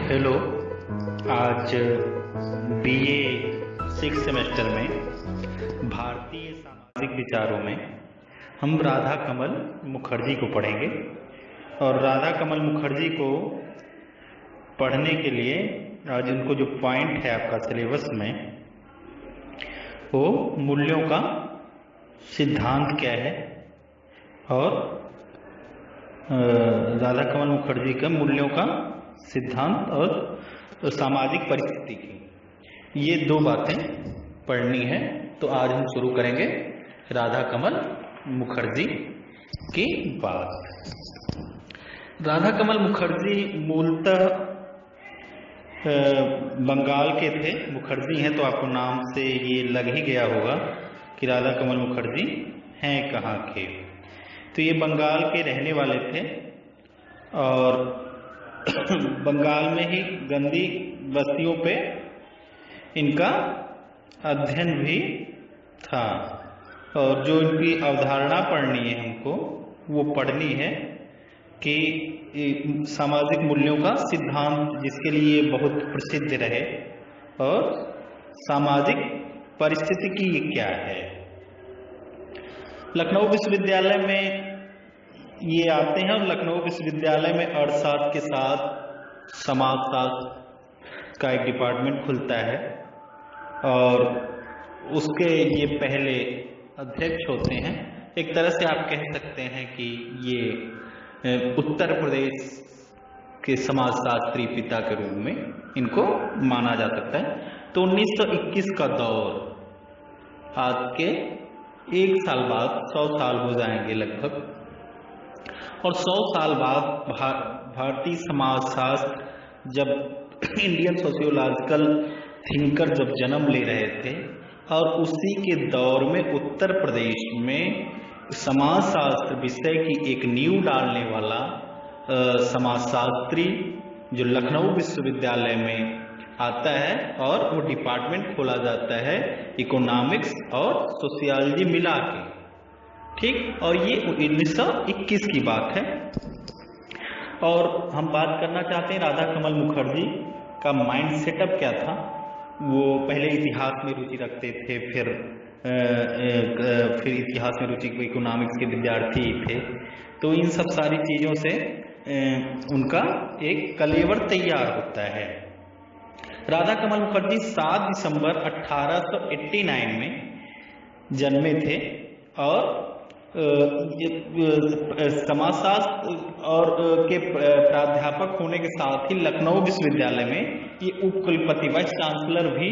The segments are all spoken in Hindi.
हेलो। आज बीए 6 सेमेस्टर में भारतीय सामाजिक विचारों में हम राधा कमल मुखर्जी को पढ़ेंगे। और राधा कमल मुखर्जी को पढ़ने के लिए आज उनको जो पॉइंट है आपका सिलेबस में, वो मूल्यों का सिद्धांत क्या है और राधा कमल मुखर्जी का मूल्यों का सिद्धांत और सामाजिक परिस्थिति की, ये दो बातें पढ़नी है। तो आज हम शुरू करेंगे राधा कमल मुखर्जी की बात। राधा कमल मुखर्जी मूलतः बंगाल के थे। मुखर्जी हैं तो आपको नाम से ये लग ही गया होगा कि राधा कमल मुखर्जी हैं कहाँ के। तो ये बंगाल के रहने वाले थे और बंगाल में ही गंदी बस्तियों पे इनका अध्ययन भी था। और जो इनकी अवधारणा पढ़नी है हमको, वो पढ़नी है कि सामाजिक मूल्यों का सिद्धांत, जिसके लिए बहुत प्रसिद्ध रहे, और सामाजिक परिस्थिति की क्या है। लखनऊ विश्वविद्यालय में ये आते हैं और लखनऊ विश्वविद्यालय में अर्थशास्त्र के साथ समाजशास्त्र का एक डिपार्टमेंट खुलता है और उसके ये पहले अध्यक्ष होते हैं। एक तरह से आप कह सकते हैं कि ये उत्तर प्रदेश के समाजशास्त्री पिता के रूप में इनको माना जा सकता है। तो 1921 का दौर, आज के 1 साल बाद 100 साल हो जाएंगे लगभग, और 100 साल बाद भारतीय समाजशास्त्र जब इंडियन सोशियोलॉजिकल थिंकर जब जन्म ले रहे थे, और उसी के दौर में उत्तर प्रदेश में समाजशास्त्र विषय की एक नींव डालने वाला समाजशास्त्री जो लखनऊ विश्वविद्यालय में आता है, और वो डिपार्टमेंट खोला जाता है इकोनॉमिक्स और सोशियोलॉजी मिला के, ठीक। और ये 1921 की बात है। और हम बात करना चाहते हैं राधा कमल मुखर्जी का माइंड सेटअप क्या था। वो पहले इतिहास में रुचि रखते थे, फिर इतिहास में रुचि, इकोनॉमिक्स के विद्यार्थी थे। तो इन सब सारी चीज़ों से उनका एक कलेवर तैयार होता है। राधा कमल मुखर्जी 7 दिसंबर 1889 में जन्मे थे और समाजशास्त्र और के प्राध्यापक होने के साथ ही लखनऊ विश्वविद्यालय में ये उपकुलपति वाइस चांसलर भी,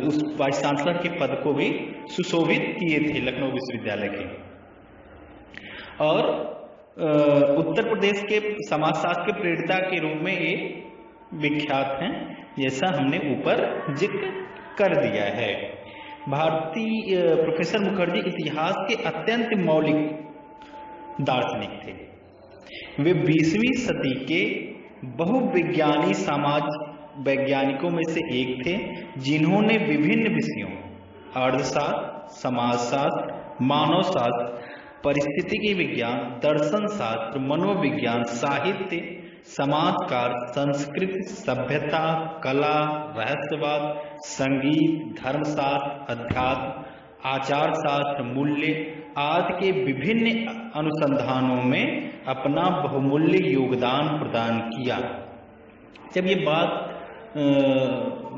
उस वाइस चांसलर के पद को भी सुशोभित किए थे लखनऊ विश्वविद्यालय के। और उत्तर प्रदेश के समाजशास्त्र के प्रेरिता के रूप में ये विख्यात हैं, जैसा हमने ऊपर जिक्र कर दिया है। भारतीय प्रोफेसर मुखर्जी इतिहास के अत्यंत मौलिक दार्शनिक थे। वे 20वीं सदी के बहुविज्ञानी समाज वैज्ञानिकों में से एक थे, जिन्होंने विभिन्न विषयों अर्थशास्त्र, समाजशास्त्र, मानवशास्त्र, परिस्थितिकी विज्ञान, दर्शन शास्त्र, मनोविज्ञान, साहित्य, समाजकार, संस्कृति, सभ्यता, कला, रहस्यवाद, संगीत, धर्मशास्त्र, अध्यात्म, आचार शास्त्र, मूल्य आदि के विभिन्न अनुसंधानों में अपना बहुमूल्य योगदान प्रदान किया। जब ये बात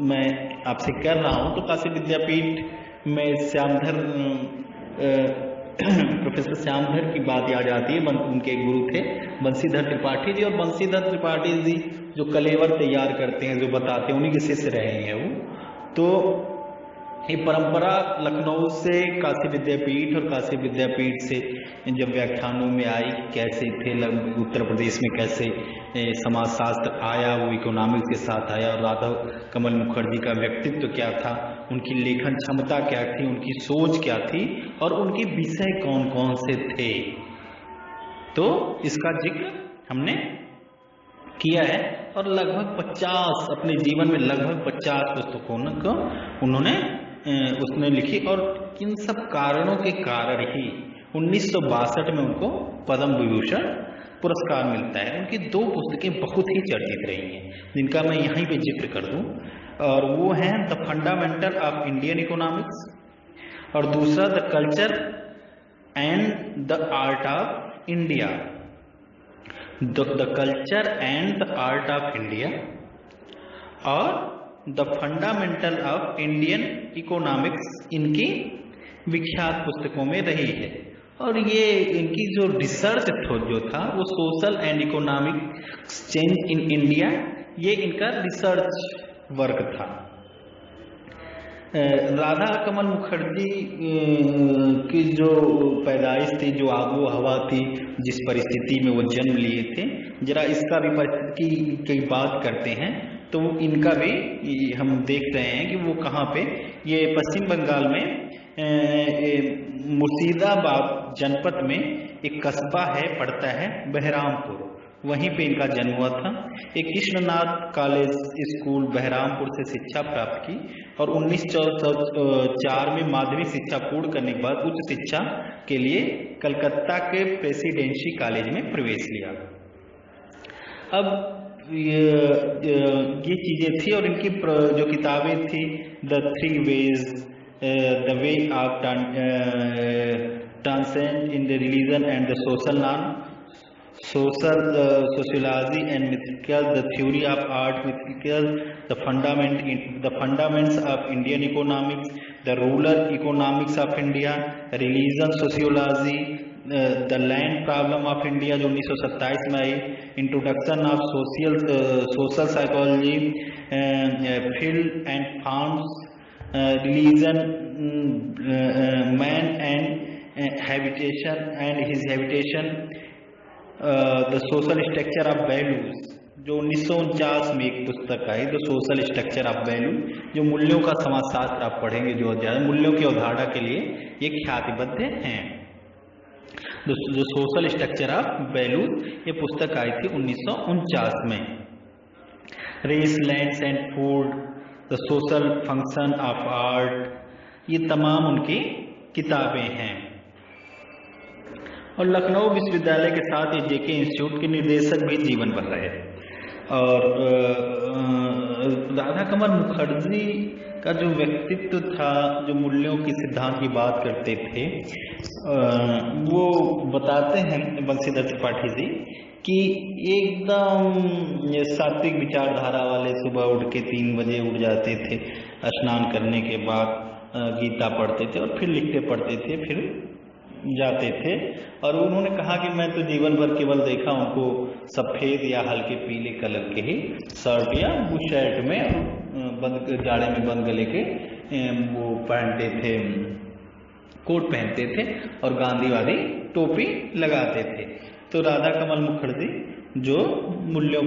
मैं आपसे कर रहा हूँ तो काशी विद्यापीठ में श्यामधर प्रोफेसर श्यामधर की बात याद आती है। उनके गुरु थे बंशीधर त्रिपाठी जी, और बंशीधर त्रिपाठी जी जो कलेवर तैयार करते हैं, जो बताते हैं, उन्हीं के शिष्य रहे हैं वो। तो ये परंपरा लखनऊ से काशी विद्यापीठ और काशी विद्यापीठ से जब व्याख्यानों में आई, कैसे थे उत्तर प्रदेश में, कैसे समाजशास्त्र आया, वो इकोनॉमिक्स के साथ आया, और राधा कमल मुखर्जी का व्यक्तित्व क्या था, उनकी लेखन क्षमता क्या थी, उनकी सोच क्या थी, और उनके विषय कौन कौन से थे। तो इसका जिक्र हमने किया है। और लगभग 50, अपने जीवन में लगभग 50 पुस्तकों को उन्होंने उसने लिखी, और इन सब कारणों के कारण ही 1962 में उनको पद्म विभूषण पुरस्कार मिलता है। उनकी 2 पुस्तकें बहुत ही चर्चित रही हैं, जिनका मैं यहीं पे जिक्र कर दूं, और वो हैं the fundamental of Indian economics और दूसरा the culture and the art of India. The culture and the art of India और the fundamental of Indian economics इनकी विख्यात पुस्तकों में रही है। और ये इनकी जो रिसर्च जो था वो social and economic change in India, ये इनका रिसर्च वर्क था। राधा कमल मुखर्जी की जो पैदाइश थी, जो आबो हवा थी, जिस परिस्थिति में वो जन्म लिए थे, जरा इसका भी परिस्थिति की बात करते हैं तो इनका भी हम देख रहे हैं कि वो कहाँ पे, ये पश्चिम बंगाल में मुर्शिदाबाद जनपद में एक कस्बा है, पड़ता है बहरामपुर, वहीं पे इनका जन्म हुआ था। एक कृष्णनाथ कॉलेज स्कूल बहरामपुर से शिक्षा प्राप्त की और 1904 में माध्यमिक शिक्षा पूर्ण करने के बाद उच्च शिक्षा के लिए कलकत्ता के प्रेसिडेंसी कॉलेज में प्रवेश लिया। अब ये चीजें थी और इनकी जो किताबें थी, the 3 ways, the way of transcend in the religion and the social norm, social sociology and mythical, the theory of art mythical, the fundaments of Indian economics, the rural economics of India, religion sociology, the land problem of India जो 1927 में आई, introduction of social psychology, field and farms, religion, man and habitation and his habitation, the social structure of values जो 1949 में एक पुस्तक आई, the social structure of value, जो मूल्यों का समाजशास्त्र आप पढ़ेंगे जो ज़्यादा मूल्यों की अवधारणा के लिए ये ख्यातिबद्ध हैं। The social structure of value ये पुस्तक आई थी 1949 में। Race, lands and food, the social function of art, ये तमाम उनकी किताबें हैं। और लखनऊ विश्वविद्यालय के साथ ये जेके इंस्टीट्यूट के निर्देशक भी जीवन भर रहे। और राधा कमल मुखर्जी का जो व्यक्तित्व था, जो मूल्यों की सिद्धांत की बात करते थे, वो बताते हैं बंशीधर त्रिपाठी जी कि एकदम सात्विक विचारधारा वाले, सुबह उठ के 3 बजे उठ जाते थे, स्नान करने के बाद गीता पढ़ते थे और फिर लिखते पढ़ते थे, फिर जाते थे। और उन्होंने कहा कि मैं तो जीवन भर केवल देखा उनको सफ़ेद या हल्के पीले कलर के ही शर्ट या बुशर्ट में बंद जाड़े में बंद गले के वो पहनते थे, कोट पहनते थे और गांधीवादी टोपी लगाते थे। तो राधा कमल मुखर्जी जो मूल्यों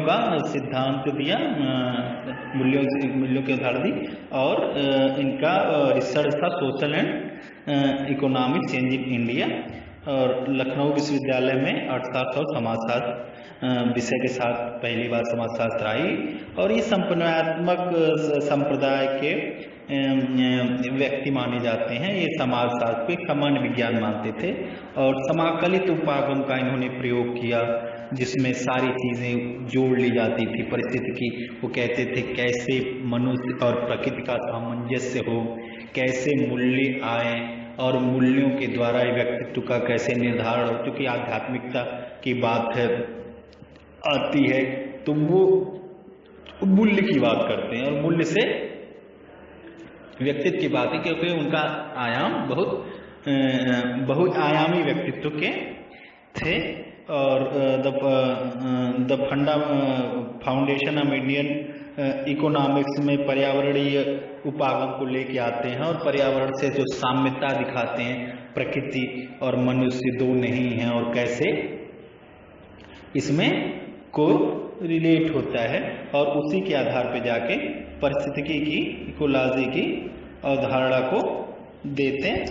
का सिद्धांत दिया, मूल्यों के उदाहरण दी, और इनका रिसर्च था social and economic change in India. और लखनऊ विश्वविद्यालय में अर्थशास्त्र और समाजशास्त्र विषय के साथ पहली बार समाजशास्त्र आई। और ये संपन्नात्मक संप्रदाय के व्यक्ति माने जाते हैं। ये समाजशास्त्र को एक सामान्य विज्ञान मानते थे और समाकलित उपागम का इन्होंने प्रयोग किया, जिसमें सारी चीज़ें जोड़ ली जाती थी परिस्थिति की। वो कहते थे कैसे मनुष्य और प्रकृति का सामंजस्य हो, कैसे मूल्य आए और मूल्यों के द्वारा व्यक्तित्व का कैसे निर्धारण हो। क्योंकि आध्यात्मिकता की बात है आती है तो वो मूल्य की बात करते हैं और मूल्य से व्यक्तित्व की बात है, क्योंकि उनका आयाम बहुआयामी व्यक्तित्व के थे। और the foundation of Indian economics में पर्यावरणीय उपागम को लेके आते हैं और पर्यावरण से जो साम्यता दिखाते हैं, प्रकृति और मनुष्य दो नहीं हैं और कैसे इसमें को रिलेट होता है, और उसी के आधार पर जाके पारिस्थितिकी की, इकोलॉजी की अवधारणा को देते हैं।